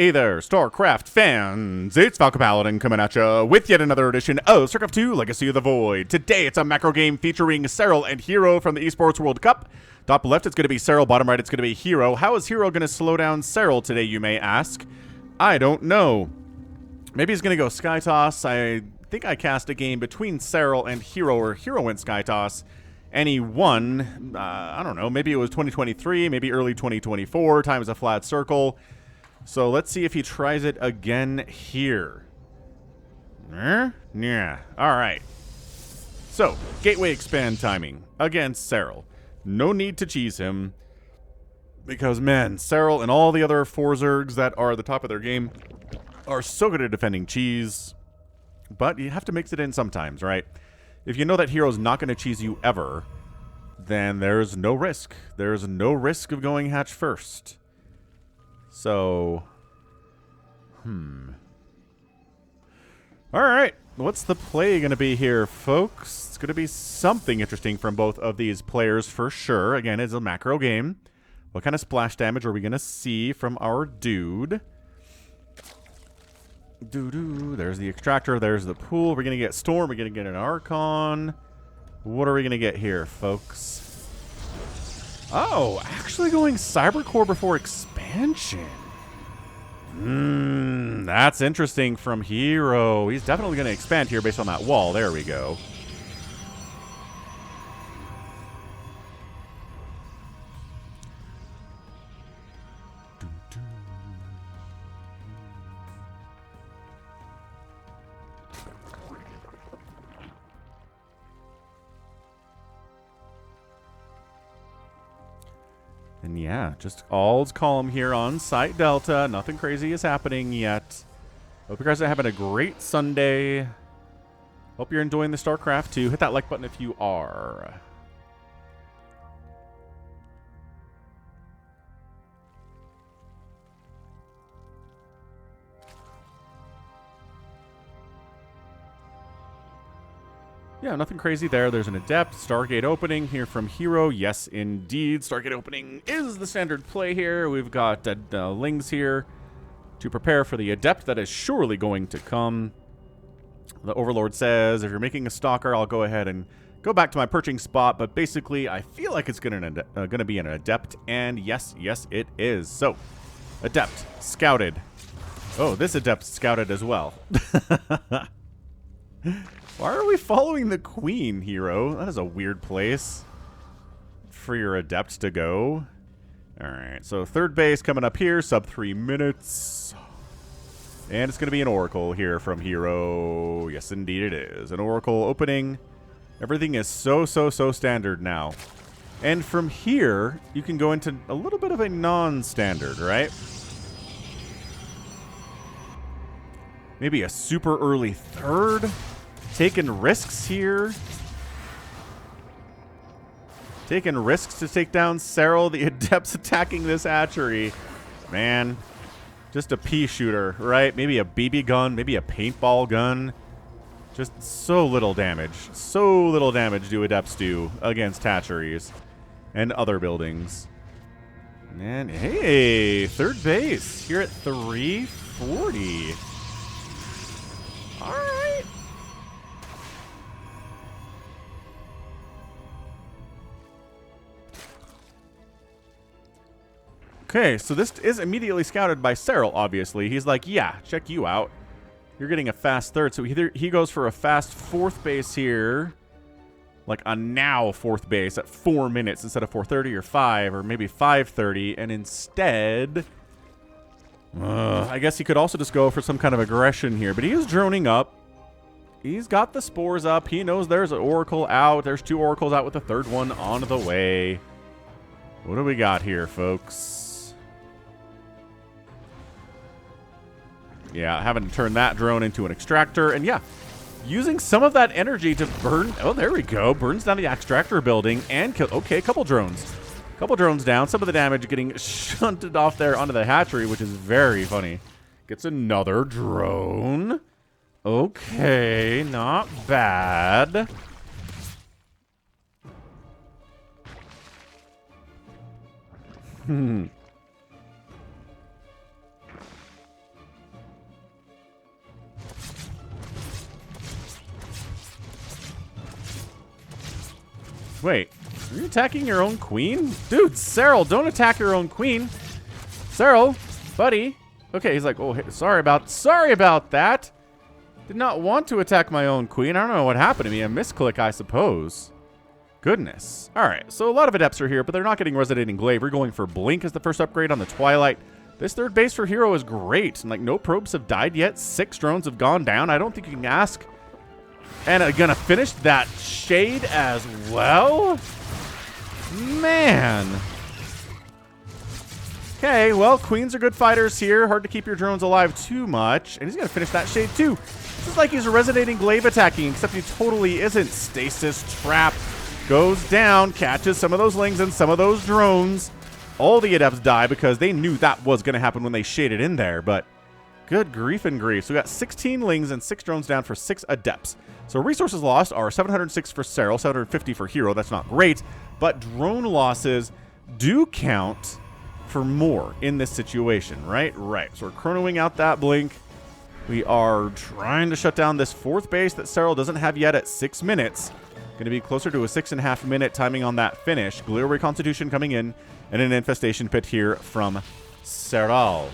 Hey there, StarCraft fans! It's Falcon Paladin coming at ya with yet another edition of StarCraft 2 Legacy of the Void. Today, it's a macro game featuring Serral and herO from the Esports World Cup. Top left, it's going to be Serral. Bottom right, it's going to be herO. How is herO going to slow down Serral today, you may ask? I don't know. Maybe he's going to go Sky Toss. I think I cast a game between Serral and herO, or herO went Sky Toss, and he won. I don't know, maybe it was 2023, maybe early 2024, times a flat circle. So let's see if he tries it again here. Yeah. All right. So, Gateway Expand timing against Serral. No need to cheese him. Because, man, Serral and all the other 4 Zergs that are at the top of their game are so good at defending cheese. But you have to mix it in sometimes, right? If you know that hero's not going to cheese you ever, then there's no risk. There's no risk of going hatch first. So, Alright, what's the play going to be here, folks? It's going to be something interesting from both of these players for sure. Again, it's a macro game. What kind of splash damage are we going to see from our dude? There's the extractor, there's the pool. We're going to get Storm, we're going to get an Archon. What are we going to get here, folks? Oh, actually going Cybercore before expansion. That's interesting from herO. He's definitely going to expand here based on that wall. There we go. And yeah, just all's calm here on Site Delta. Nothing crazy is happening yet. Hope you guys are having a great Sunday. Hope you're enjoying the StarCraft 2. Hit that like button if you are. Yeah, nothing crazy there. There's an Adept. Stargate opening here from herO. Yes, indeed. Stargate opening is the standard play here. We've got Lings here to prepare for the Adept that is surely going to come. The Overlord says, if you're making a Stalker, I'll go ahead and go back to my perching spot. But basically, I feel like it's going to be an Adept. And yes, it is. So, Adept. Scouted. Oh, this Adept scouted as well. Why are we following the Queen, herO? That is a weird place for your Adept to go. Alright, so third base coming up here, sub 3 minutes. And it's going to be an Oracle here from herO. Yes, indeed it is. An Oracle opening. Everything is so standard now. And from here, you can go into a little bit of a non-standard, right? Maybe a super early third. Taking risks here. Taking risks to take down Serral. The Adept's attacking this hatchery. Man. Just a pea shooter, right? Maybe a BB gun. Maybe a paintball gun. Just so little damage. So little damage do Adepts do against hatcheries and other buildings. And hey, third base here at 340. All right. Okay, so this is immediately scouted by Serral, obviously. He's like, yeah, check you out. You're getting a fast third. So either he goes for a fast 4th base here. Like a now 4th base at 4 minutes instead of 4:30 or 5 or maybe 5:30. And instead, I guess he could also just go for some kind of aggression here. But he is droning up. He's got the spores up. He knows there's an Oracle out. There's 2 Oracles out with the 3rd one on the way. What do we got here, folks? Yeah, having to turn that drone into an extractor. And yeah, using some of that energy to burn. Oh, there we go. Burns down the extractor building and kill. Okay, a couple drones. Couple drones down. Some of the damage getting shunted off there onto the hatchery, which is very funny. Gets another drone. Okay, not bad. Wait, are you attacking your own queen? Dude, Serral, don't attack your own queen. Serral, buddy. Okay, he's like, oh, hey, sorry about that. Did not want to attack my own queen. I don't know what happened to me. A misclick, I suppose. Goodness. All right, so a lot of adepts are here, but they're not getting Resonating Glaive. We're going for Blink as the first upgrade on the Twilight. This third base for herO is great. And, like, no probes have died yet. 6 drones have gone down. I don't think you can ask. And gonna finish that Shade as well? Man. Okay, well, queens are good fighters here. Hard to keep your drones alive too much. And he's gonna finish that Shade too. This is like he's Resonating Glaive attacking, except he totally isn't. Stasis Trap goes down, catches some of those lings and some of those drones. All the adepts die because they knew that was going to happen when they shaded in there, but good grief and grief. So we got 16 lings and 6 drones down for 6 adepts. So resources lost are 706 for Serral, 750 for herO. That's not great, but drone losses do count for more in this situation, right? Right. So we're chronoing out that blink. We are trying to shut down this 4th base that Serral doesn't have yet at 6 minutes. Going to be closer to a 6.5 minute timing on that finish. Glitter Reconstitution coming in, and an Infestation Pit here from Serral.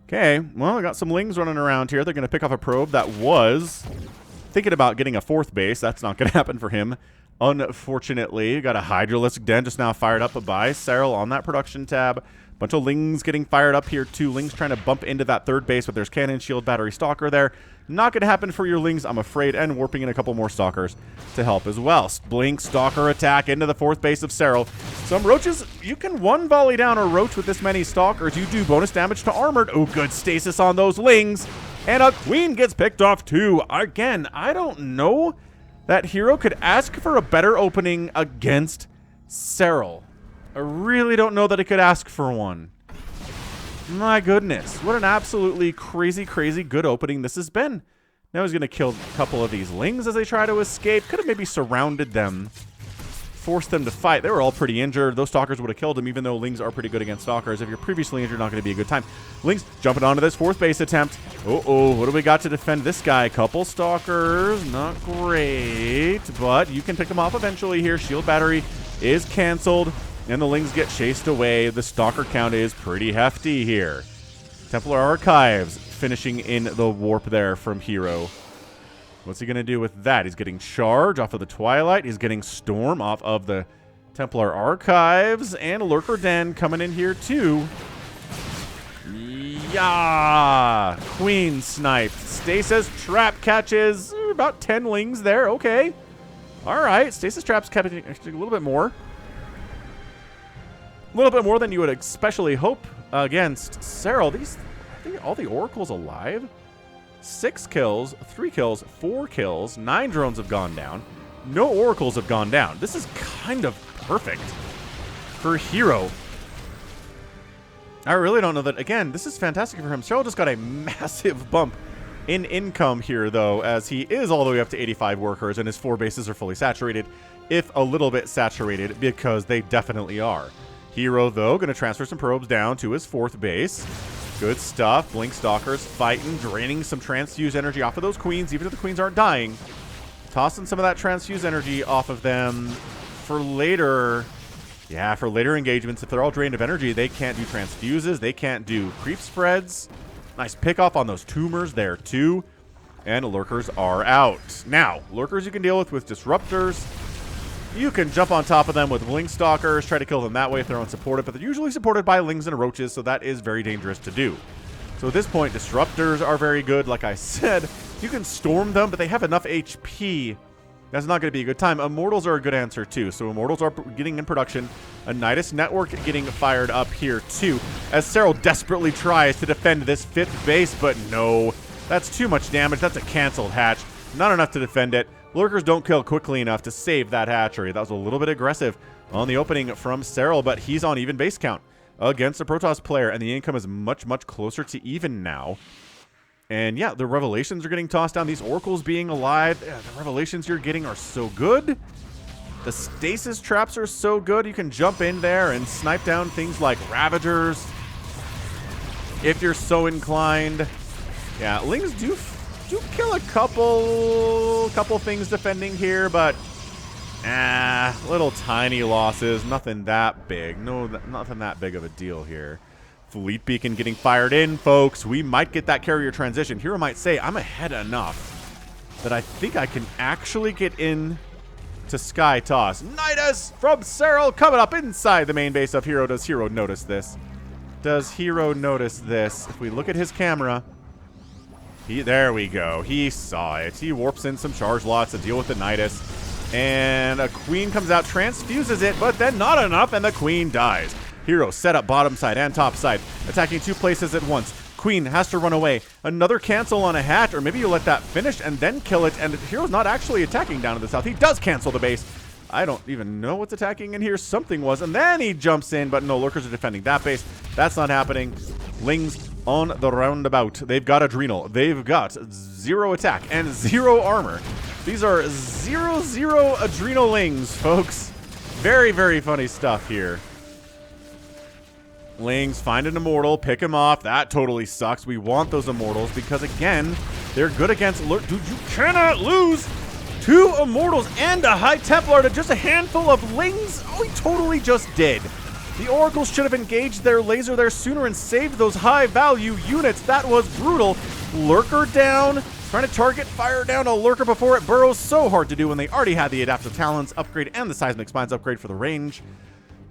Okay, well, I got some lings running around here. They're going to pick off a probe that was thinking about getting a 4th base. That's not going to happen for him. Unfortunately, got a Hydralisk Den just now fired up by Serral on that production tab. Bunch of lings getting fired up here too. Lings trying to bump into that 3rd base, but there's Cannon, Shield, Battery, Stalker there. Not going to happen for your lings, I'm afraid, and warping in a couple more Stalkers to help as well. Blink, Stalker attack into the 4th base of Serral. Some Roaches, you can one volley down a Roach with this many Stalkers. You do bonus damage to Armored. Oh, good stasis on those lings. And a Queen gets picked off too. Again, I don't know that herO could ask for a better opening against Serral. I really don't know that it could ask for one. My goodness. What an absolutely crazy, crazy good opening this has been. Now he's going to kill a couple of these lings as they try to escape. Could have maybe surrounded them. Forced them to fight. They were all pretty injured. Those Stalkers would have killed them, even though lings are pretty good against Stalkers. If you're previously injured, not going to be a good time. Lings jumping onto this 4th base attempt. Uh-oh, what do we got to defend this guy? Couple Stalkers. Not great, but you can pick them off eventually here. Shield Battery is canceled, and the lings get chased away. The Stalker count is pretty hefty here. Templar Archives finishing in the warp there from herO. What's he going to do with that? He's getting Charge off of the Twilight. He's getting Storm off of the Templar Archives. And Lurker Den coming in here too. Yeah! Queen sniped. Stasis Trap catches about 10 lings there. Okay. All right. Stasis Trap's catching actually a little bit more. A little bit more than you would especially hope against Serral. I think all the Oracles alive. 6 kills, 3 kills, 4 kills, 9 drones have gone down. No Oracles have gone down. This is kind of perfect for herO. I really don't know that. Again, this is fantastic for him. Serral just got a massive bump in income here, though, as he is all the way up to 85 workers, and his 4 bases are fully saturated, if a little bit saturated, because they definitely are. herO, though, going to transfer some probes down to his 4th base. Good stuff. Blink Stalkers fighting, draining some transfuse energy off of those queens, even if the queens aren't dying. Tossing some of that transfuse energy off of them for later. Yeah, for later engagements. If they're all drained of energy, they can't do transfuses. They can't do creep spreads. Nice pick off on those tumors there, too. And lurkers are out. Now, lurkers you can deal with disruptors. You can jump on top of them with Blink Stalkers, try to kill them that way if they're unsupported, but they're usually supported by lings and roaches, so that is very dangerous to do. So at this point, disruptors are very good. Like I said, you can storm them, but they have enough HP. That's not going to be a good time. Immortals are a good answer, too. So Immortals are getting in production. A Nidus Network getting fired up here, too, as Serral desperately tries to defend this 5th base, but no. That's too much damage. That's a canceled hatch. Not enough to defend it. Lurkers don't kill quickly enough to save that hatchery. That was a little bit aggressive on the opening from Serral, but he's on even base count against a Protoss player, and the income is much, much closer to even now. And yeah, the Revelations are getting tossed down. These Oracles being alive, the Revelations you're getting are so good. The Stasis Traps are so good. You can jump in there and snipe down things like Ravagers. if you're so inclined. Yeah, Lings do kill a couple things defending here, but little tiny losses. Nothing that big. No, nothing that big of a deal here. Fleet Beacon getting fired in, folks. We might get that carrier transition. herO might say, I'm ahead enough that I think I can actually get in to Sky Toss. Nidus from Serral coming up inside the main base of herO. Does herO notice this? Does herO notice this? If we look at his camera, there we go. He saw it. He warps in some charge lots to deal with the Nidus. And a queen comes out, transfuses it, but then not enough, and the queen dies. herO set up bottom side and top side, attacking 2 places at once. Queen has to run away. Another cancel on a hatch, or maybe you let that finish and then kill it, and herO's not actually attacking down to the south. He does cancel the base. I don't even know what's attacking in here. Something was, and then he jumps in, but no, lurkers are defending that base. That's not happening. Lings on the roundabout. They've got Adrenal. They've got 0 attack and 0 armor. These are 0-0 Adrenal Lings, folks. Very, very funny stuff here. Lings, find an immortal, pick him off. That totally sucks. We want those immortals because, again, they're good against lurk. Dude, you cannot lose 2 immortals and a High Templar to just a handful of Lings. Oh, he totally just did. The Oracles should have engaged their laser there sooner and saved those high-value units. That was brutal. Lurker down. Trying to target fire down a lurker before it burrows. So hard to do when they already had the Adaptive Talons upgrade and the Seismic Spines upgrade for the range.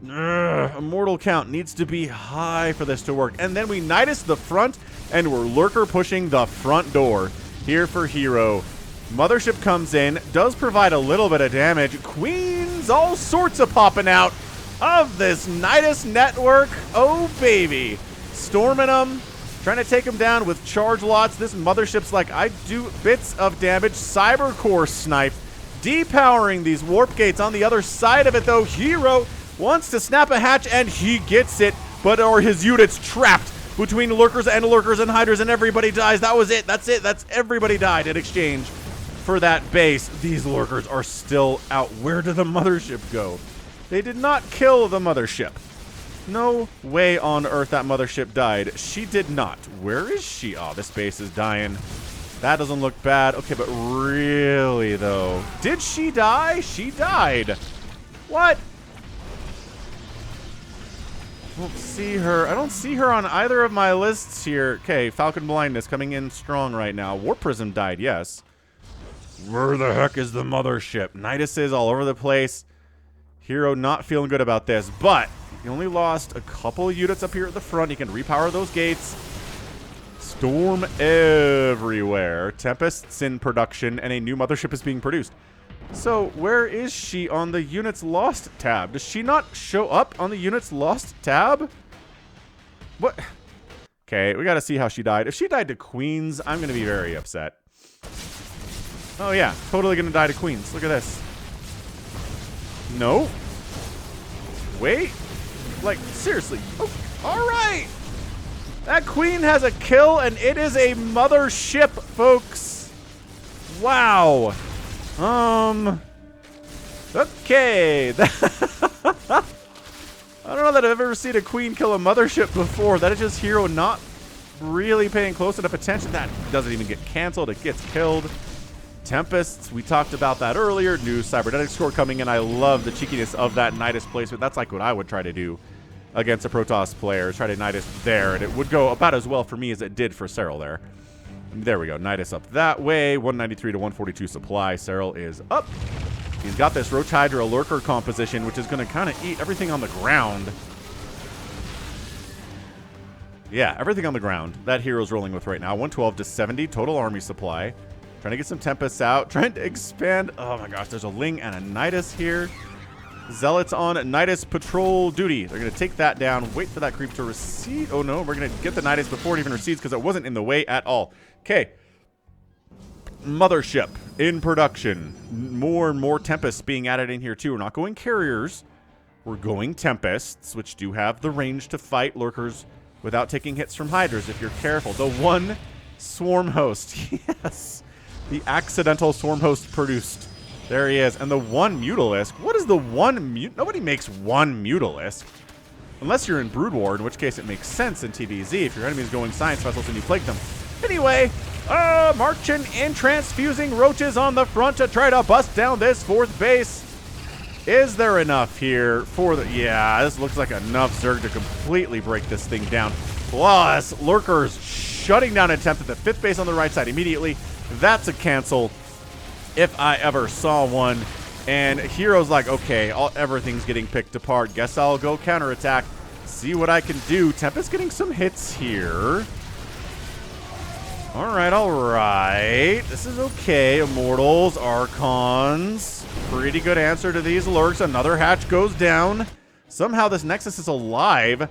Immortal count needs to be high for this to work. And then we Nidus the front, and we're lurker pushing the front door here for herO. Mothership comes in, does provide a little bit of damage. Queens all sorts of popping out of this Nidus network. Oh, baby. Storming them. Trying to take him down with charge lots. This mothership's like, I do bits of damage. Cyber Core snipe. Depowering these warp gates. On the other side of it, though, herO wants to snap a hatch, and he gets it. But are his units trapped between lurkers and hiders, and everybody dies. That was it. That's it. That's everybody died in exchange for that base. These lurkers are still out. Where did the mothership go? They did not kill the mothership. No way on earth that mothership died. She did not. Where is she? Oh, this base is dying. That doesn't look bad. Okay, but really, though. Did she die? She died. What? I don't see her. I don't see her on either of my lists here. Okay, Falcon Blindness coming in strong right now. Warp Prism died, yes. Where the heck is the mothership? Nidus is all over the place. herO not feeling good about this, but he only lost a couple units up here at the front. He can repower those gates. Storm everywhere. Tempests in production, and a new mothership is being produced. So, where is she on the units lost tab? Does she not show up on the units lost tab? What? Okay, we gotta see how she died. If she died to queens, I'm gonna be very upset. Oh yeah, totally gonna die to queens. Look at this. No. Wait. Like, seriously. Oh, alright. That queen has a kill, and it is a mothership, folks. Wow. Okay. I don't know that I've ever seen a queen kill a mothership before. That is just herO not really paying close enough attention. That doesn't even get canceled. It gets killed. Tempests, we talked about that earlier. New cybernetic score coming in. I love the cheekiness of that Nidus placement. That's like what I would try to do against a Protoss player. Try to Nidus there, and it would go about as well for me as it did for Serral there. There we go. Nidus up that way. 193 to 142 supply. Serral is up. He's got this Roach Hydra lurker composition, which is going to kind of eat everything on the ground. Yeah, everything on the ground. That hero's rolling with right now. 112 to 70 total army supply. Trying to get some Tempests out. Trying to expand. Oh my gosh, there's a Ling and a Nidus here. Zealots on Nidus patrol duty. They're going to take that down. Wait for that creep to recede. Oh no, we're going to get the Nidus before it even recedes because it wasn't in the way at all. Okay. Mothership in production. More and more Tempests being added in here too. We're not going carriers. We're going Tempests, which do have the range to fight lurkers without taking hits from Hydras if you're careful. The one Swarm Host. Yes. The accidental Swarm Host produced. There he is. And the one Mutalisk. What is the one Nobody makes one Mutalisk. Unless you're in Brood War, in which case it makes sense in TVZ if your enemy is going Science Vessels and you plague them. Anyway, marching and transfusing roaches on the front to try to bust down this 4th base. Is there enough here for the... Yeah, this looks like enough Zerg to completely break this thing down. Plus, Lurkers shutting down an attempt at the 5th base on the right side immediately. That's a cancel if I ever saw one. And herO's like, okay, everything's getting picked apart. Guess I'll go counterattack. See what I can do. Tempest getting some hits here. All right. This is okay. Immortals, Archons. Pretty good answer to these lurks. Another hatch goes down. Somehow this Nexus is alive. I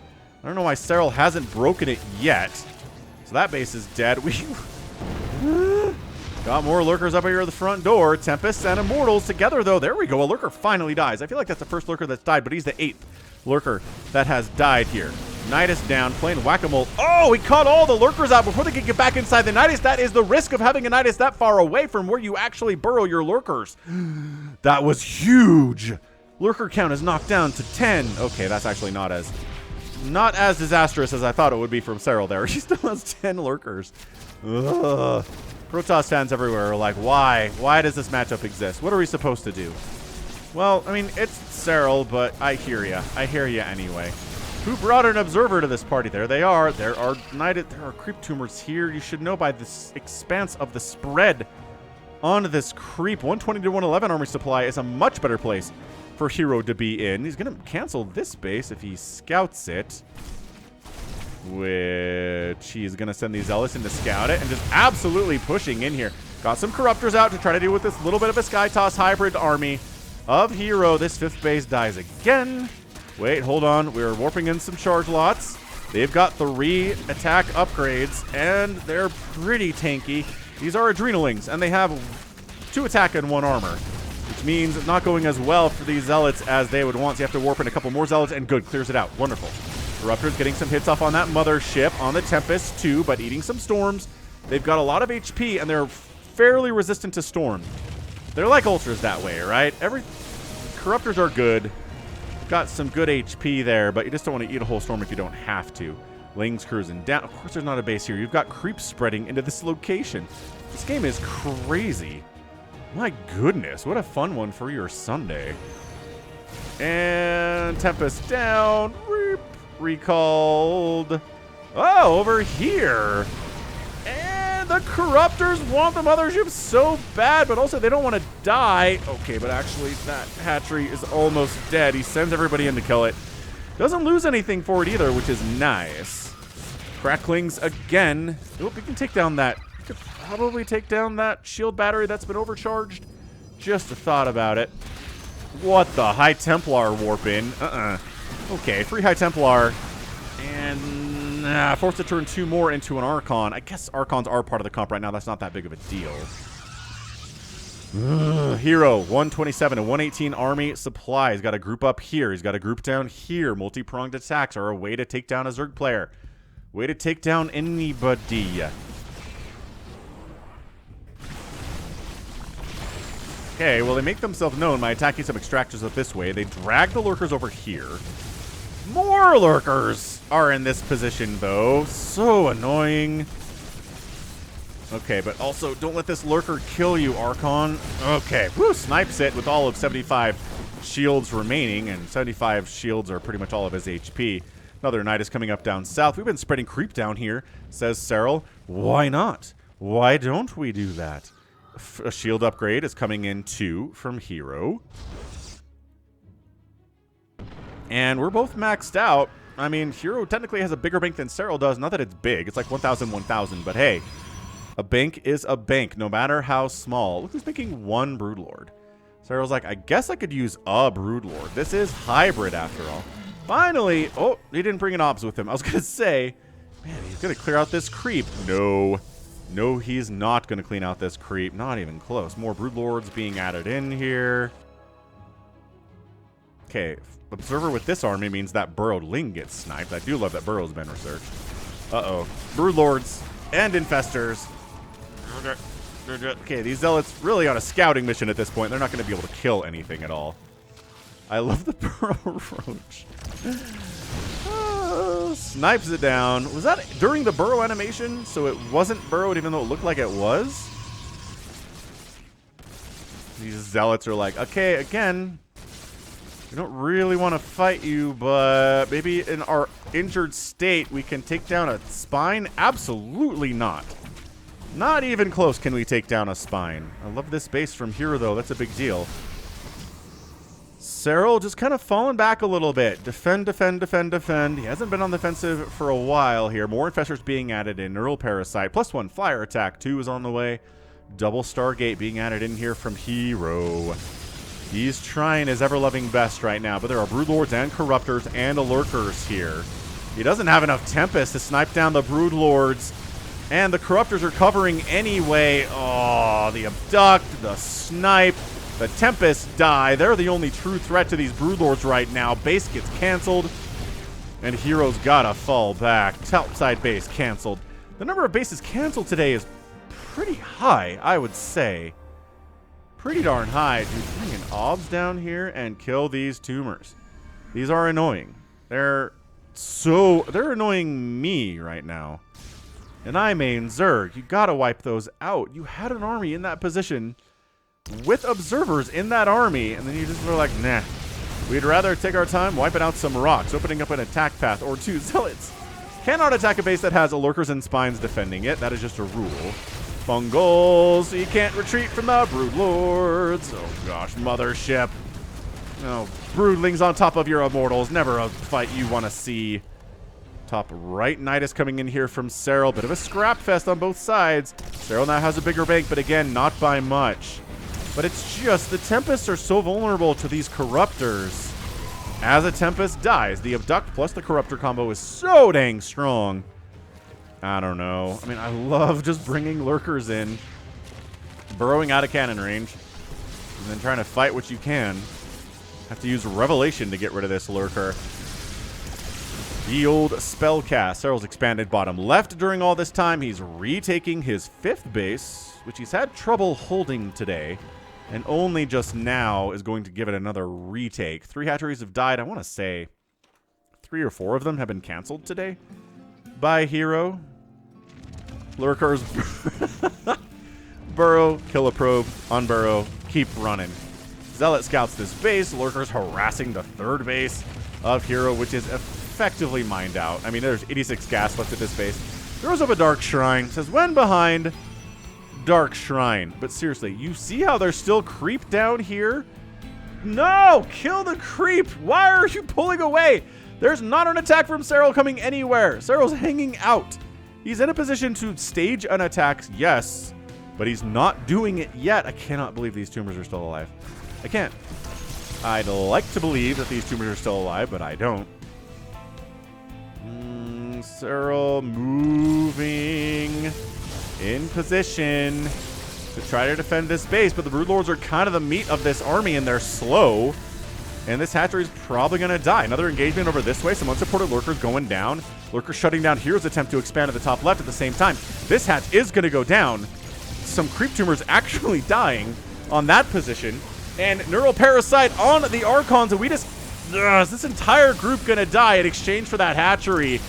don't know why Serral hasn't broken it yet. So that base is dead. We got more lurkers up here at the front door. Tempest and Immortals together, though. There we go. A lurker finally dies. I feel like that's the first lurker that's died, but he's the 8th lurker that has died here. Nidus down, playing whack-a-mole. Oh, he caught all the lurkers out before they could get back inside the Nidus. That is the risk of having a Nidus that far away from where you actually burrow your lurkers. That was huge. Lurker count is knocked down to 10. Okay, that's actually not as disastrous as I thought it would be from Serral there. He still has 10 lurkers. Ugh. Protoss fans everywhere are like, why? Why does this matchup exist? What are we supposed to do? Well, I mean, it's Serral, but I hear ya. I hear ya anyway. Who brought an observer to this party? There they are. There are creep tumors here. You should know by this expanse of the spread on this creep. 120 to 111 army supply is a much better place for herO to be in. He's going to cancel this base if he scouts it, which he's going to send these Zealots in to scout it and just absolutely pushing in here. Got some Corruptors out to try to deal with this little bit of a Sky Toss hybrid army of herO. This 5th base dies again. Wait, hold on. We're warping in some charge lots. They've got 3 attack upgrades, and they're pretty tanky. These are Adrenalings, and they have 2 attack and 1 armor, which means it's not going as well for these Zealots as they would want. So you have to warp in a couple more Zealots, and good, clears it out. Wonderful. Corruptors getting some hits off on that mothership, on the Tempest too, but eating some storms. They've got a lot of HP, and they're fairly resistant to storm. They're like Ultras that way, right? Corruptors are good. Got some good HP there, but you just don't want to eat a whole storm if you don't have to. Lings cruising down. Of course, there's not a base here. You've got creeps spreading into this location. This game is crazy. My goodness, what a fun one for your Sunday. And Tempest down. Recalled. Oh, over here. And the Corruptors want the mothership so bad, but also they don't want to die. Okay, but actually that hatchery is almost dead. He sends everybody in to kill it. Doesn't lose anything for it either, which is nice. Cracklings again. Oh, we can take down that. Could probably take down that shield battery that's been overcharged. Just a thought about it. What the? High Templar warp in. Okay, free High Templar. And forced to turn 2 more into an Archon. I guess Archons are part of the comp right now. That's not that big of a deal. herO, 127 and 118 army supply. He's got a group up here. He's got a group down here. Multi-pronged attacks are a way to take down a Zerg player. Way to take down anybody. Okay, well, they make themselves known by attacking some extractors up this way. They drag the lurkers over here. More lurkers are in this position, though. So annoying. Okay, but also, don't let this lurker kill you, Archon. Okay, woo, snipes it with all of 75 shields remaining, and 75 shields are pretty much all of his HP. Another knight is coming up down south. We've been spreading creep down here, says Serral. Why not? Why don't we do that? A shield upgrade is coming in too from herO. And we're both maxed out. I mean, herO technically has a bigger bank than Serral does. Not that it's big. It's like 1,000, 1,000. But hey, a bank is a bank, no matter how small. Look who's making 1 Broodlord. Serral's like, I guess I could use a Broodlord. This is hybrid after all. Finally. Oh, he didn't bring an obs with him. I was going to say, man, he's going to clear out this creep. No. No, he's not going to clean out this creep. Not even close. More Broodlords being added in here. Okay. Observer with this army means that burrowed Ling gets sniped. I do love that burrow's been researched. Uh-oh. Broodlords and infestors. Okay, these zealots really on a scouting mission at this point. They're not going to be able to kill anything at all. I love the burrow roach. snipes it down. Was that during the burrow animation? So it wasn't burrowed even though it looked like it was? These zealots are like, okay, again, we don't really want to fight you, but maybe in our injured state we can take down a spine? Absolutely not. Not even close can we take down a spine. I love this base from herO though. That's a big deal. Serral just kind of falling back a little bit. Defend, defend, defend, defend. He hasn't been on the offensive for a while here. More Infestors being added in. Neural Parasite. +1 Flyer Attack 2 is on the way. Double Stargate being added in here from herO. He's trying his ever-loving best right now, but there are Broodlords and Corruptors and Lurkers here. He doesn't have enough Tempest to snipe down the Broodlords, and the Corruptors are covering anyway. Oh, the Abduct, the Snipe, the Tempest die. They're the only true threat to these Broodlords right now. Base gets canceled, and herO's gotta fall back. Topside base canceled. The number of bases canceled today is pretty high, I would say. Pretty darn high. Dude, bring an obs down here and kill these tumors. These are annoying. They're annoying me right now. And I main Zerg. You gotta wipe those out. You had an army in that position with observers in that army, and then you just were like, nah. We'd rather take our time wiping out some rocks, opening up an attack path, or 2 zealots. Cannot attack a base that has lurkers and spines defending it. That is just a rule. Fungals, you can't retreat from the Broodlords. Oh gosh, Mothership. Oh, Broodlings on top of your Immortals. Never a fight you want to see. Top right, Nidus coming in here from Serral. Bit of a scrap fest on both sides. Serral now has a bigger bank, but again, not by much. But it's just, the Tempests are so vulnerable to these Corruptors. As a Tempest dies, the Abduct plus the Corruptor combo is so dang strong. I don't know. I mean, I love just bringing Lurkers in, burrowing out of cannon range, and then trying to fight what you can. Have to use Revelation to get rid of this Lurker. The old Spellcast. Serral's expanded bottom left during all this time. He's retaking his 5th base, which he's had trouble holding today, and only just now is going to give it another retake. 3 hatcheries have died. I want to say 3 or 4 of them have been canceled today by herO. Lurkers burrow, kill a probe, unburrow, keep running. Zealot scouts this base. Lurkers harassing the 3rd base of herO, which is effectively mined out. I mean, there's 86 gas left at this base. Throws up a Dark Shrine. Says, when behind Dark Shrine. But seriously, you see how there's still creep down here? No! Kill the creep! Why are you pulling away? There's not an attack from Serral coming anywhere. Serral's hanging out. He's in a position to stage an attack, yes, but he's not doing it yet. I cannot believe these tumors are still alive. I can't. I'd like to believe that these tumors are still alive, but I don't. Serral moving in position to try to defend this base, but the Broodlords are kind of the meat of this army, and they're slow. And this hatchery is probably going to die. Another engagement over this way. Some unsupported Lurkers going down. Lurker shutting down herO's attempt to expand at the top left at the same time. This hatch is going to go down. Some creep tumors actually dying on that position. And Neural Parasite on the Archons. And we just... is this entire group going to die in exchange for that hatchery?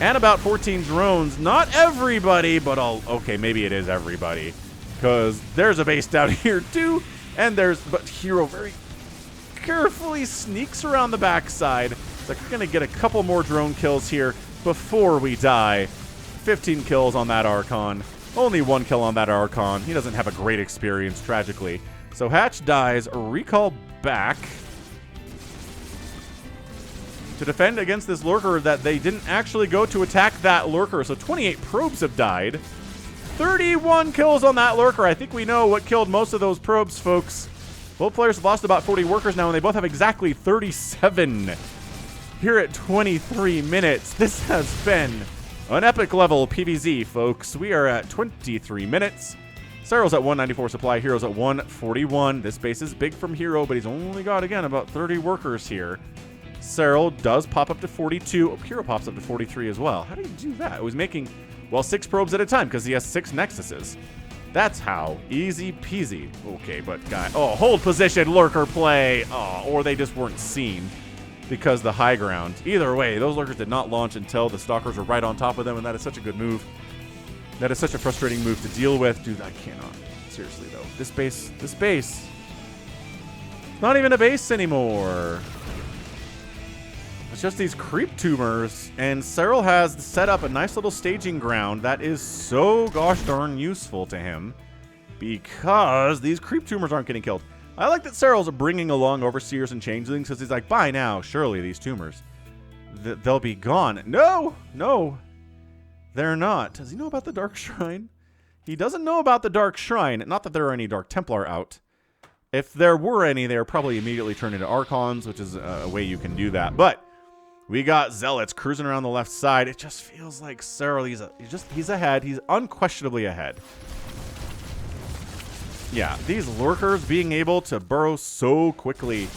And about 14 drones. Not everybody, but okay, maybe it is everybody. Because there's a base down here too. And but herO very carefully sneaks around the backside. It's like we're going to get a couple more drone kills here before we die. 15 kills on that Archon. Only 1 kill on that Archon. He doesn't have a great experience, tragically. So Hatch dies. Recall back to defend against this Lurker that they didn't actually go to attack that Lurker. So 28 probes have died. 31 kills on that Lurker. I think we know what killed most of those probes, folks. Both players have lost about 40 workers now, and they both have exactly 37 here at 23 minutes. This has been an epic level PvZ, folks. We are at 23 minutes. Serral's at 194 supply. herO's at 141. This base is big from herO, but he's only got, again, about 30 workers here. Serral does pop up to 42. Oh, herO pops up to 43 as well. How do you do that? It was making, well, 6 probes at a time because he has 6 Nexuses. That's how. Easy peasy. Okay, but guy. Oh, hold position, Lurker play. Oh, or they just weren't seen. because the high ground. Either way, those lurkers did not launch until the stalkers were right on top of them, and that is such a good move. That is such a frustrating move to deal with. Dude, I cannot. Seriously, though. This base. It's not even a base anymore. It's just these creep tumors, and Serral has set up a nice little staging ground that is so gosh darn useful to him because these creep tumors aren't getting killed. I like that Serral's bringing along Overseers and Changelings because he's like, by now, surely these tumors, they'll be gone. No, they're not. Does he know about the Dark Shrine? He doesn't know about the Dark Shrine. Not that there are any Dark Templar out. If there were any, they were probably immediately turned into Archons, which is a way you can do that. But we got Zealots cruising around the left side. It just feels like Serral, he's ahead. He's unquestionably ahead. Yeah, these lurkers being able to burrow so quickly.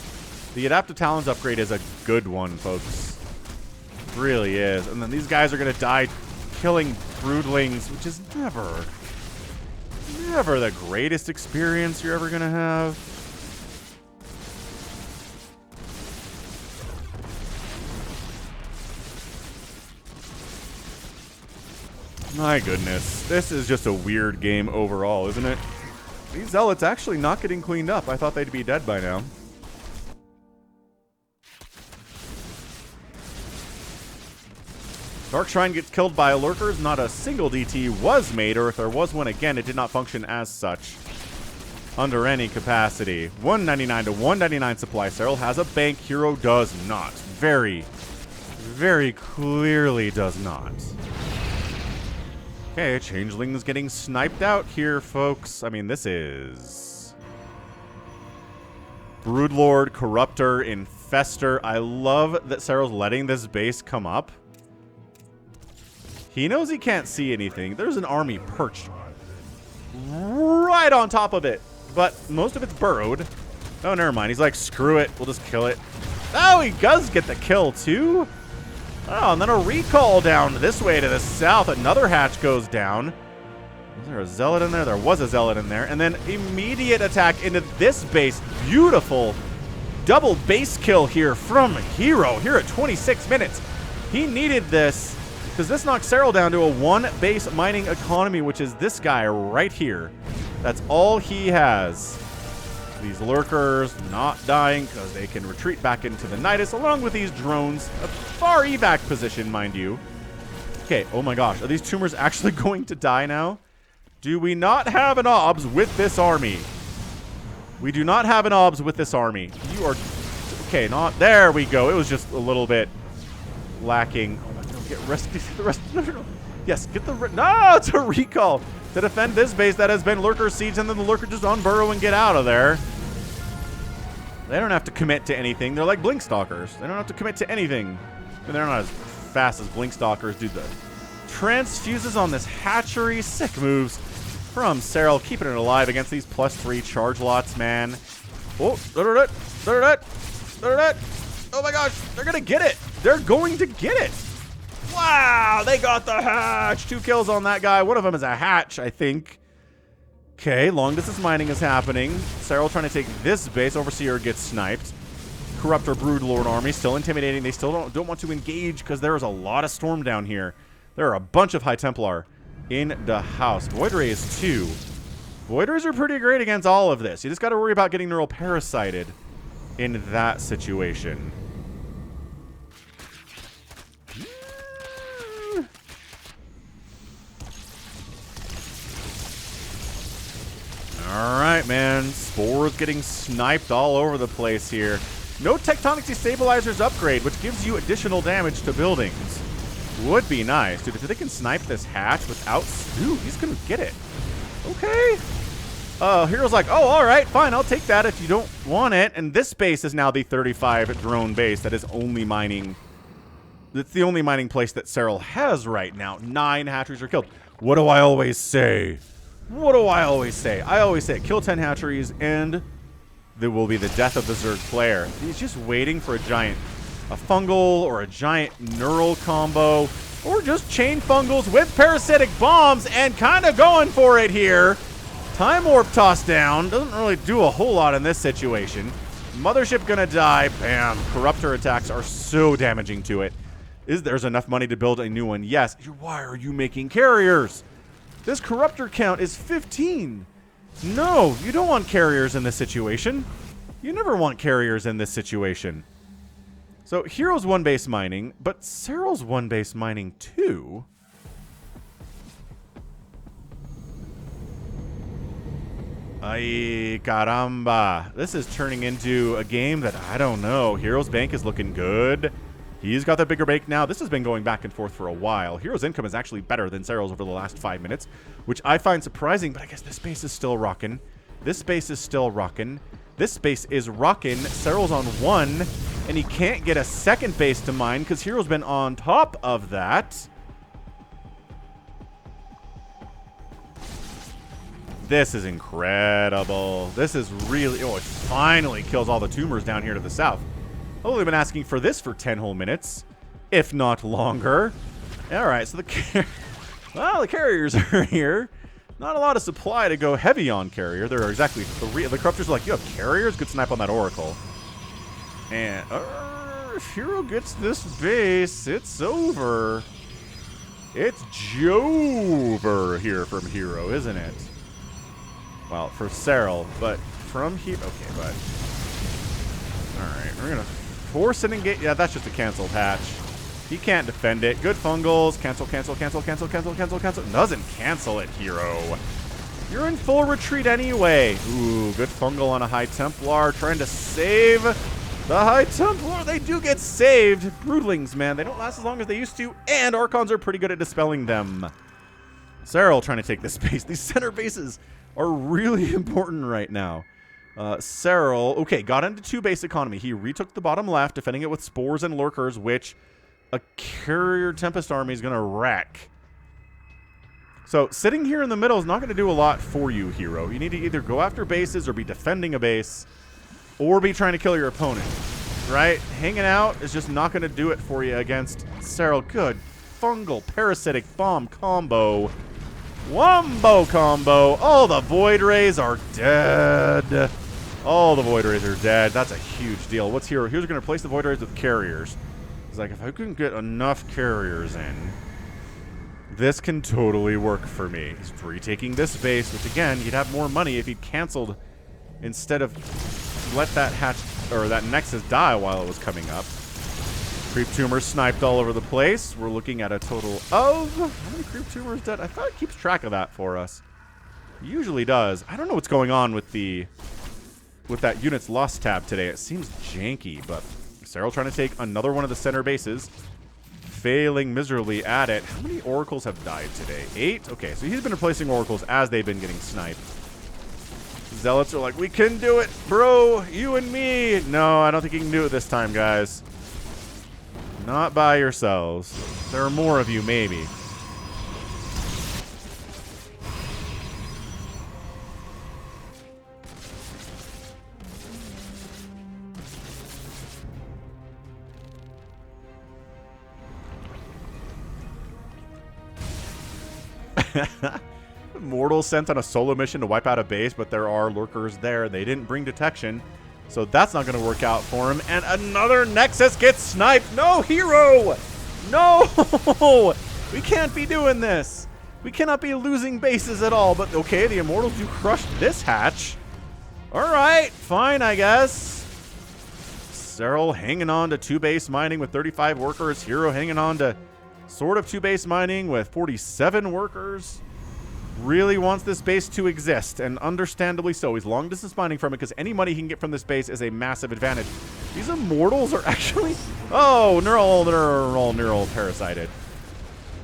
The Adaptive Talons upgrade is a good one, folks. It really is. And then these guys are going to die killing broodlings, which is never the greatest experience you're ever going to have. My goodness. This is just a weird game overall, isn't it? These Zealots actually not getting cleaned up. I thought they'd be dead by now. Dark Shrine gets killed by lurkers. Not a single DT was made, or if there was one, again, it did not function as such under any capacity. 199 to 199 supply. Serral has a bank. herO does not. Very, very clearly does not. Okay, Changeling's getting sniped out here, folks. I mean, this is Broodlord, Corruptor, Infester. I love that Serral's letting this base come up. He knows he can't see anything. There's an army perched right on top of it, but most of it's burrowed. Oh, never mind. He's like, screw it. We'll just kill it. Oh, he does get the kill, too. Oh, and then a recall down this way to the south. Another hatch goes down. Was there a Zealot in there? There was a Zealot in there. And then immediate attack into this base. Beautiful double base kill here from herO here at 26 minutes. He needed this because this knocks Serral down to a one base mining economy, which is this guy right here. That's all he has. These lurkers not dying because they can retreat back into the Nidus along with these drones. A far evac position, mind you. Okay, oh my gosh. Are these tumors actually going to die now? Do we not have an OBS with this army? We do not have an OBS with this army. You are... Okay, not... There we go. It was just a little bit lacking. Oh, no, get the rest... No. Yes, get the... No, it's a recall to defend this base that has been lurker siege, and then the lurker just unburrow and get out of there. They don't have to commit to anything. They're like blink stalkers. They don't have to commit to anything. And they're not as fast as blink stalkers. Dude, the transfuses on this hatchery. Sick moves from Serral, keeping it alive against these +3 charge lots, man. Oh, oh my gosh, they're gonna get it. They're going to get it. Wow, they got the hatch. 2 kills on that guy. One of them is a hatch, I think. Okay, long distance mining is happening. Serral trying to take this base. Overseer gets sniped. Corruptor Broodlord army still intimidating. They still don't want to engage because there is a lot of storm down here. There are a bunch of High Templar in the house. Void Rays too. Void Rays are pretty great against all of this. You just got to worry about getting neural parasited in that situation. All right, man. Spores getting sniped all over the place here. No Tectonic Destabilizers upgrade, which gives you additional damage to buildings. Would be nice. Dude, if they can snipe this hatch without... Dude, he's going to get it. Okay. herO's like, oh, all right, fine. I'll take that if you don't want it. And this base is now the 35 drone base that is only mining... That's the only mining place that Serral has right now. 9 hatcheries are killed. What do I always say? What do I always say? I always say, kill 10 hatcheries, and there will be the death of the Zerg player. He's just waiting for a fungal or a giant neural combo, or just chain fungals with parasitic bombs, and kind of going for it here. Time Warp tossed down. Doesn't really do a whole lot in this situation. Mothership gonna die. Bam. Corruptor attacks are so damaging to it. There's enough money to build a new one? Yes. Why are you making carriers? This corruptor count is 15. No, you don't want carriers in this situation. You never want carriers in this situation. So herO's one base mining, but Serral's one base mining too. Ay, caramba. This is turning into a game that I don't know. herO's bank is looking good. He's got the bigger bank now. This has been going back and forth for a while. herO's income is actually better than Serral's over the last 5 minutes, which I find surprising, but I guess this base is still rocking. This base is still rocking. This space is rocking. Serral's on 1, and he can't get a second base to mine because herO's been on top of that. This is incredible. This is really... Oh, it finally kills all the tumors down here to the south. I've only been asking for this for 10 whole minutes, if not longer. All right, so the carriers are here. Not a lot of supply to go heavy on carrier. There are exactly 3. The corruptors are like, you have carriers? Good snipe on that oracle. And if herO gets this base, it's over. It's Jover here from herO, isn't it? Well, for Serral, but from here... Okay, but... Alright, we're going to force an engage... Yeah, that's just a canceled hatch. He can't defend it. Good fungals. Cancel, cancel, cancel, cancel, cancel, cancel, cancel. Doesn't cancel it, herO. You're in full retreat anyway. Ooh, good fungal on a High Templar. Trying to save the High Templar. They do get saved. Broodlings, man. They don't last as long as they used to. And Archons are pretty good at dispelling them. Serral trying to take this base. These center bases are really important right now. Serral, okay, got into 2 base economy. He retook the bottom left, defending it with spores and lurkers, which a carrier Tempest army is going to wreck. So sitting here in the middle is not going to do a lot for you, herO. You need to either go after bases or be defending a base or be trying to kill your opponent, right? Hanging out is just not going to do it for you against Serral. Good fungal parasitic bomb combo. Wombo combo. All the Void Rays are dead. All the Void Rays are dead. That's a huge deal. What's herO? Here's going to replace the Void Rays with carriers. He's like, if I can get enough carriers in, this can totally work for me. He's retaking this base, which again, you'd have more money if he'd canceled instead of let that hatch or that Nexus die while it was coming up. Creep tumors sniped all over the place. We're looking at a total of... How many creep tumors dead? I thought it keeps track of that for us. It usually does. I don't know what's going on with that unit's lost tab today. It seems janky, but Serral trying to take another one of the center bases. Failing miserably at it. How many oracles have died today? 8? Okay, so he's been replacing oracles as they've been getting sniped. Zealots are like, we can do it, bro. You and me. No, I don't think you can do it this time, guys. Not by yourselves. There are more of you, maybe. Mortals sent on a solo mission to wipe out a base, but there are lurkers there. They didn't bring detection. So that's not going to work out for him. And another Nexus gets sniped. No, herO! No! We can't be doing this. We cannot be losing bases at all. But okay, the Immortals do crush this hatch. All right, fine, I guess. Serral hanging on to 2-base mining with 35 workers. herO hanging on to sort of 2-base mining with 47 workers. Really wants this base to exist, and understandably so. He's long distance mining from it because any money he can get from this base is a massive advantage. These Immortals are actually... Oh, neural parasited.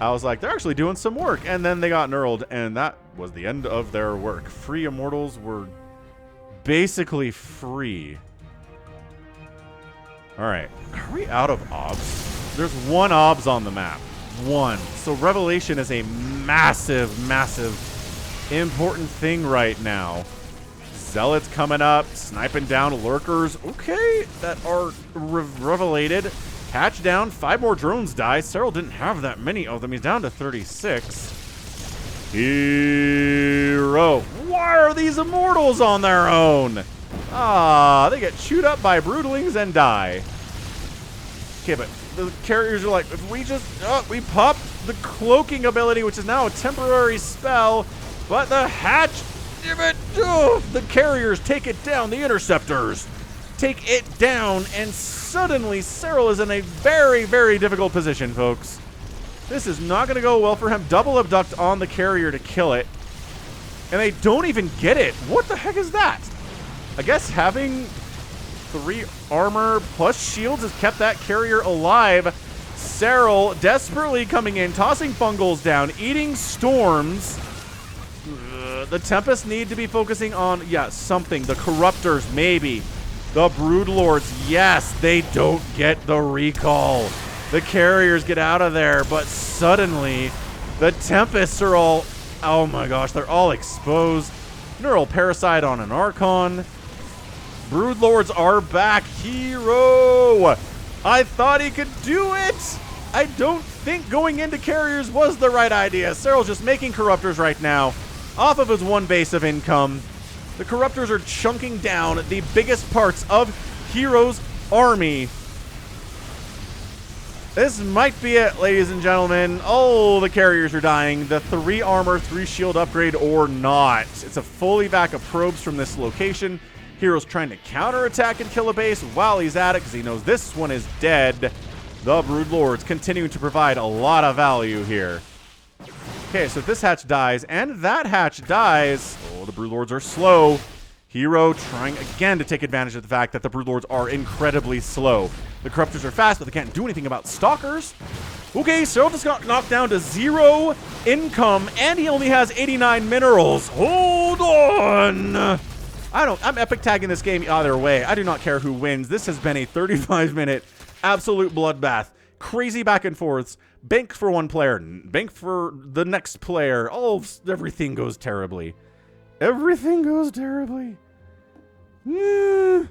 I was like, they're actually doing some work, and then they got neuraled, and that was the end of their work. Free Immortals were basically free. All right, are we out of obs? There's 1 obs on the map. 1. So Revelation is a massive, massive, important thing right now. Zealots coming up, sniping down lurkers. Okay, that are revelated. Hatch down, 5 more drones die. Serral didn't have that many of them. He's down to 36. herO. Why are these Immortals on their own? Ah, they get chewed up by broodlings and die. Okay, but the carriers are like, if we just, we popped the cloaking ability, which is now a temporary spell, but the hatch, the carriers take it down, the interceptors take it down, and suddenly Serral is in a very, very difficult position, folks. This is not going to go well for him. Double abduct on the carrier to kill it, and they don't even get it. What the heck is that? I guess having 3 armor plus shields has kept that carrier alive. Serral desperately coming in, tossing fungals down, eating storms. The Tempests need to be focusing on, something. The Corruptors, maybe. The Broodlords, yes, they don't get the recall. The carriers get out of there, but suddenly the Tempests are all, oh my gosh, they're all exposed. Neural Parasite on an Archon. Broodlords are back. herO! I thought he could do it! I don't think going into carriers was the right idea. Serral's just making Corruptors right now off of his 1 base of income. The Corruptors are chunking down the biggest parts of herO's army. This might be it, ladies and gentlemen. Oh, the carriers are dying. The 3 armor, 3 shield upgrade or not. It's a full evac of probes from this location. herO's trying to counterattack and kill a base while he's at it because he knows this one is dead. The Broodlords continuing to provide a lot of value here. Okay, so this hatch dies, and that hatch dies. Oh, the Broodlords are slow. herO trying again to take advantage of the fact that the Broodlords are incredibly slow. The Corruptors are fast, but they can't do anything about Stalkers. Okay, Serral just got knocked down to 0 income, and he only has 89 minerals. Hold on! I'm epic tagging this game either way. I do not care who wins. This has been a 35-minute absolute bloodbath. Crazy back and forths. Bank for one player, bank for the next player. Oh, everything goes terribly. Everything goes terribly. Yeah.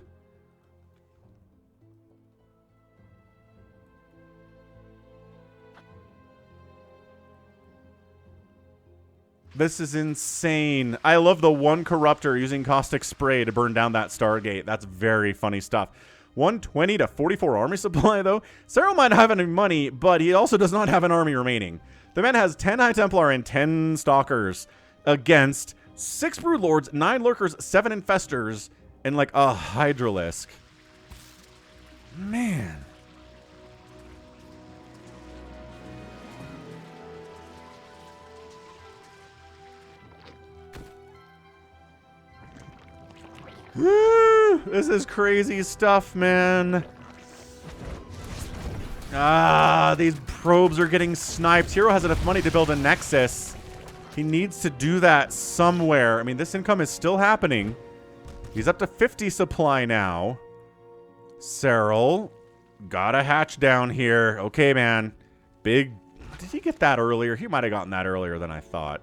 This is insane. I love the 1 Corruptor using Caustic Spray to burn down that Stargate. That's very funny stuff. 120 to 44 army supply, though. Serral might not have any money, but he also does not have an army remaining. The man has 10 High Templar and 10 Stalkers against 6 Broodlords, 9 Lurkers, 7 Infestors, and like a Hydralisk. Man. This is crazy stuff, man. These probes are getting sniped. herO has enough money to build a Nexus. He needs to do that somewhere. I mean, this income is still happening. He's up to 50 supply now. Serral got a hatch down here. Okay, man. Big. Did he get that earlier? He might have gotten that earlier than I thought.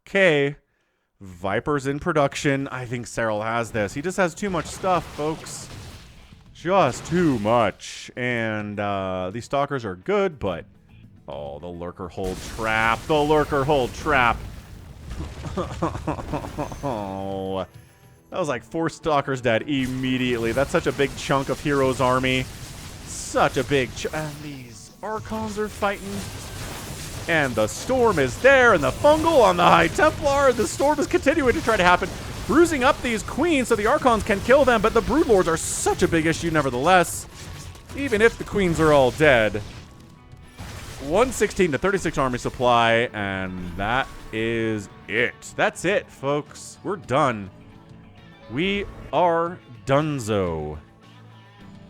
Okay. Viper's in production. I think Serral has this. He just has too much stuff, folks. Just too much. And these Stalkers are good, but... Oh, the Lurker Hold Trap. The Lurker Hold Trap. Oh. That was like 4 Stalkers dead immediately. That's such a big chunk of herO's army. Such a big chunk. And these Archons are fighting. And the Storm is there, and the Fungal on the High Templar. The Storm is continuing to try to happen, bruising up these Queens so the Archons can kill them, but the Broodlords are such a big issue nevertheless, even if the Queens are all dead. 116 to 36 army supply, and that is it. That's it, folks. We're done. We are donezo.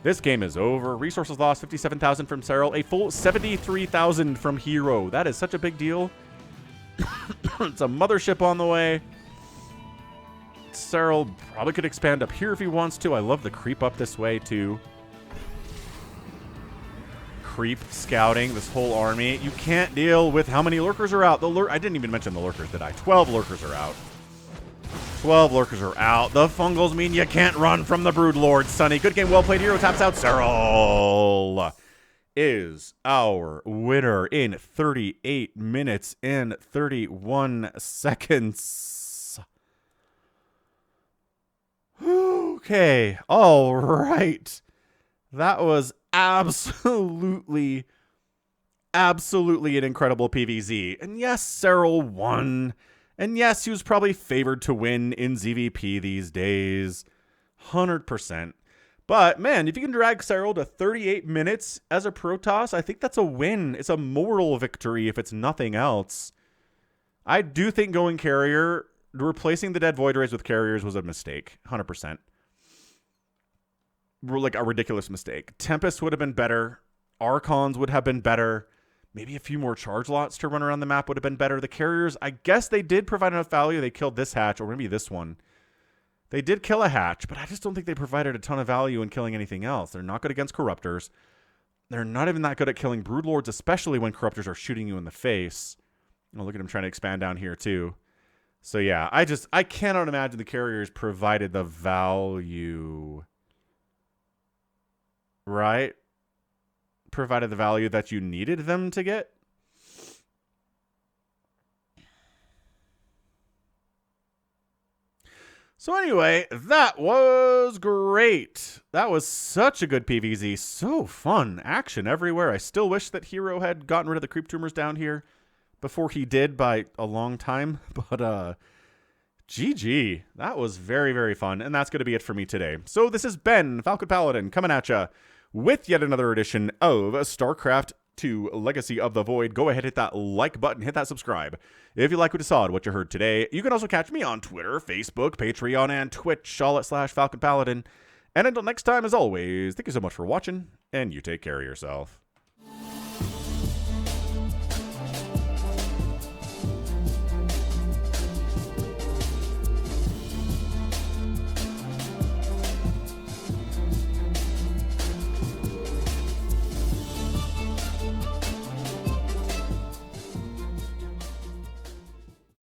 This game is over. Resources lost, 57,000 from Serral. A full 73,000 from herO. That is such a big deal. It's a mothership on the way. Serral probably could expand up here if he wants to. I love the creep up this way, too. Creep scouting this whole army. You can't deal with how many Lurkers are out. I didn't even mention the Lurkers, did I? 12 Lurkers are out. 12 Lurkers are out. The Fungals mean you can't run from the Broodlord, Sonny. Good game, well played. herO taps out Serral. is our winner in 38 minutes and 31 seconds. Okay, all right. That was absolutely an incredible PvZ. And yes, Serral won. And yes, he was probably favored to win in ZVP these days. 100%. But, man, if you can drag Serral to 38 minutes as a Protoss, I think that's a win. It's a moral victory if it's nothing else. I do think going carrier, replacing the dead Void Rays with carriers was a mistake. 100%. Like a ridiculous mistake. Tempest would have been better. Archons would have been better. Maybe a few more charge lots to run around the map would have been better. The carriers, I guess they did provide enough value. They killed this hatch, or maybe this one. They did kill a hatch, but I just don't think they provided a ton of value in killing anything else. They're not good against Corruptors. They're not even that good at killing Broodlords, especially when Corruptors are shooting you in the face. Oh, look at him trying to expand down here, too. So, yeah, I cannot imagine the carriers provided the value. Right? Provided the value that you needed them to get. So anyway, that was great. That was such a good PvZ. So fun. Action everywhere. I still wish that herO had gotten rid of the creep tumors down here before he did by a long time. But GG. That was very, very fun. And that's going to be it for me today. So this has been Falcon Paladin coming at ya with yet another edition of StarCraft 2 Legacy of the Void. Go ahead, hit that like button, hit that subscribe. If you like what you saw and what you heard today, you can also catch me on Twitter, Facebook, Patreon, and Twitch, all at /Falcon Paladin. And until next time, as always, thank you so much for watching, and you take care of yourself.